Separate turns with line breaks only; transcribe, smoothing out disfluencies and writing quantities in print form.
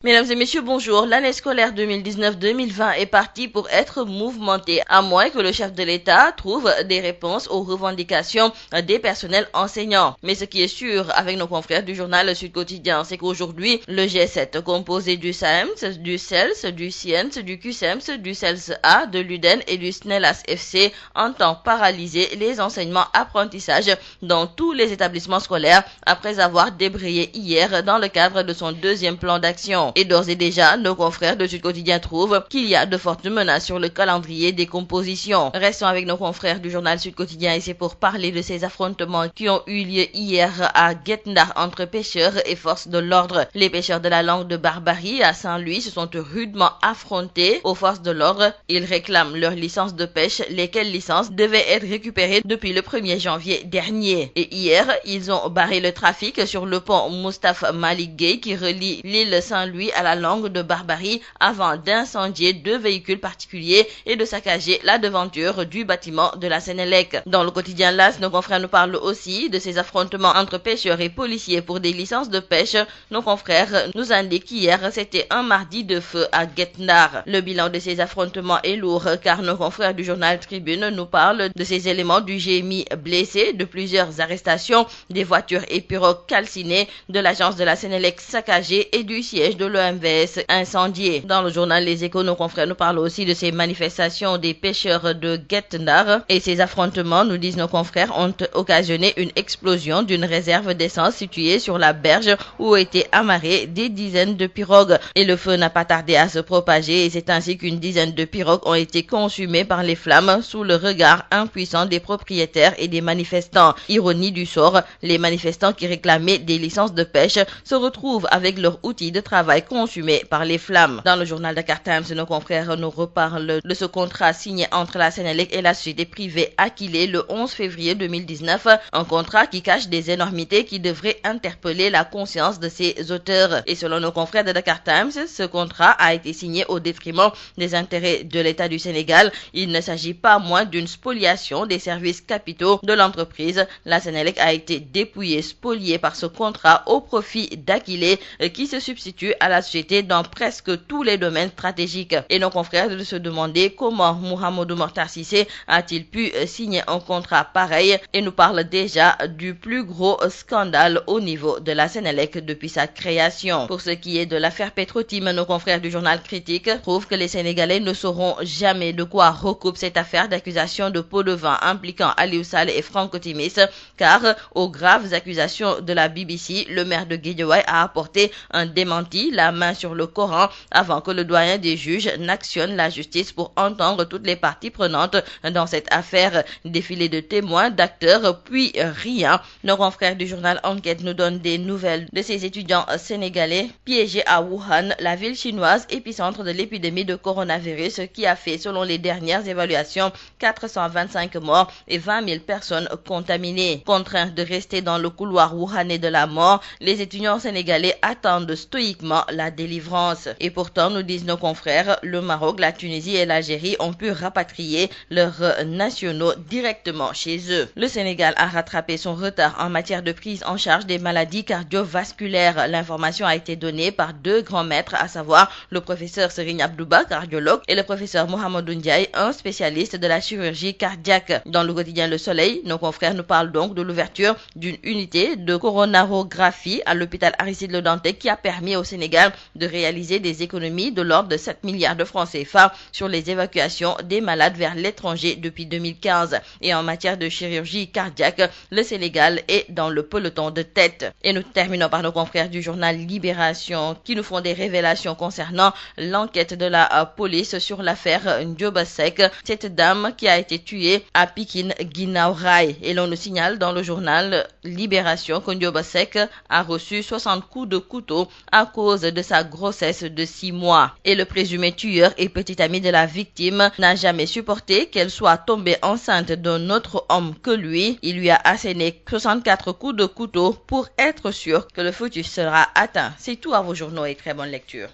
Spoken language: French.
Mesdames et messieurs, bonjour. L'année scolaire 2019-2020 est partie pour être mouvementée, à moins que le chef de l'État trouve des réponses aux revendications des personnels enseignants. Mais ce qui est sûr avec nos confrères du journal Sud Quotidien, c'est qu'aujourd'hui, le G7, composé du SAEMS, du CELS, du SIENS, du QCEMS, du CELS-A, de l'UDEN et du SNELAS FC, entend paralyser les enseignements-apprentissages dans tous les établissements scolaires après avoir débrayé hier dans le cadre de son deuxième plan d'action. Et d'ores et déjà, nos confrères de Sud Quotidien trouvent qu'il y a de fortes menaces sur le calendrier des compositions. Restons avec nos confrères du journal Sud Quotidien et c'est pour parler de ces affrontements qui ont eu lieu hier à Guet Ndar entre pêcheurs et forces de l'ordre. Les pêcheurs de la langue de Barbarie à Saint-Louis se sont rudement affrontés aux forces de l'ordre. Ils réclament leur licence de pêche, lesquelles licences devaient être récupérées depuis le 1er janvier dernier. Et hier, ils ont barré le trafic sur le pont Moustapha Malick Gueye qui relie l'île Saint-Louis à la langue de Barbarie avant d'incendier 2 véhicules particuliers et de saccager la devanture du bâtiment de la Sénélec. Dans le quotidien LAS, nos confrères nous parlent aussi de ces affrontements entre pêcheurs et policiers pour des licences de pêche. Nos confrères nous indiquent qu'hier, c'était un mardi de feu à Guet Ndar. Le bilan de ces affrontements est lourd car nos confrères du journal Tribune nous parlent de ces éléments du GMI blessés, de plusieurs arrestations, des voitures et pirogues calcinées, de l'agence de la Sénélec saccagée et du siège de l'OMVS incendié. Dans le journal Les Échos, nos confrères nous parlent aussi de ces manifestations des pêcheurs de Guet Ndar et ces affrontements, nous disent nos confrères, ont occasionné une explosion d'une réserve d'essence située sur la berge où étaient amarrées des dizaines de pirogues. Et le feu n'a pas tardé à se propager et c'est ainsi qu'une dizaine de pirogues ont été consumées par les flammes sous le regard impuissant des propriétaires et des manifestants. Ironie du sort, les manifestants qui réclamaient des licences de pêche se retrouvent avec leurs outils de travail consumés par les flammes. Dans le journal Dakar Times, nos confrères nous reparlent de ce contrat signé entre la Sénélec et la société privée Aquilé le 11 février 2019, un contrat qui cache des énormités qui devraient interpeller la conscience de ses auteurs. Et selon nos confrères de Dakar Times, ce contrat a été signé au détriment des intérêts de l'État du Sénégal. Il ne s'agit pas moins d'une spoliation des services capitaux de l'entreprise. La Sénélec a été dépouillée, spoliée par ce contrat au profit d'Aquilé qui se substitue à la société dans presque tous les domaines stratégiques. Et nos confrères de se demander comment Mouhamadou Mokhtar Cissé a-t-il pu signer un contrat pareil et nous parle déjà du plus gros scandale au niveau de la Sénélec depuis sa création. Pour ce qui est de l'affaire Petro-Tim, nos confrères du journal Critique trouvent que les Sénégalais ne sauront jamais de quoi recoupe cette affaire d'accusation de pot de vin impliquant Aliou Sall et Franco Timis, car aux graves accusations de la BBC, le maire de Guédiawaye a apporté un démenti, la main sur le Coran, avant que le doyen des juges n'actionne la justice pour entendre toutes les parties prenantes dans cette affaire. Défilé de témoins, d'acteurs, puis rien. Nos confrères du journal Enquête nous donnent des nouvelles de ces étudiants sénégalais piégés à Wuhan, la ville chinoise épicentre de l'épidémie de coronavirus qui a fait, selon les dernières évaluations, 425 morts et 20 000 personnes contaminées. Contraints de rester dans le couloir wuhanais de la mort, les étudiants sénégalais attendent stoïquement la délivrance. Et pourtant, nous disent nos confrères, le Maroc, la Tunisie et l'Algérie ont pu rapatrier leurs nationaux directement chez eux. Le Sénégal a rattrapé son retard en matière de prise en charge des maladies cardiovasculaires. L'information a été donnée par 2 grands maîtres, à savoir le professeur Serigne Abdouba, cardiologue, et le professeur Mohamedou Ndiaye, un spécialiste de la chirurgie cardiaque. Dans le quotidien Le Soleil, nos confrères nous parlent donc de l'ouverture d'une unité de coronarographie à l'hôpital Aristide Le Dantec qui a permis au Sénégal de réaliser des économies de l'ordre de 7 milliards de francs CFA sur les évacuations des malades vers l'étranger depuis 2015. Et en matière de chirurgie cardiaque, le Sénégal est dans le peloton de tête. Et nous terminons par nos confrères du journal Libération qui nous font des révélations concernant l'enquête de la police sur l'affaire Ndioba Seck, cette dame qui a été tuée à Pikine Guinaw Rail. Et l'on nous signale dans le journal Libération que Ndioba Seck a reçu 60 coups de couteau à cause de sa grossesse de 6 mois. Et le présumé tueur et petit ami de la victime n'a jamais supporté qu'elle soit tombée enceinte d'un autre homme que lui. Il lui a asséné 64 coups de couteau pour être sûr que le fœtus sera atteint. C'est tout à vos journaux et très bonne lecture.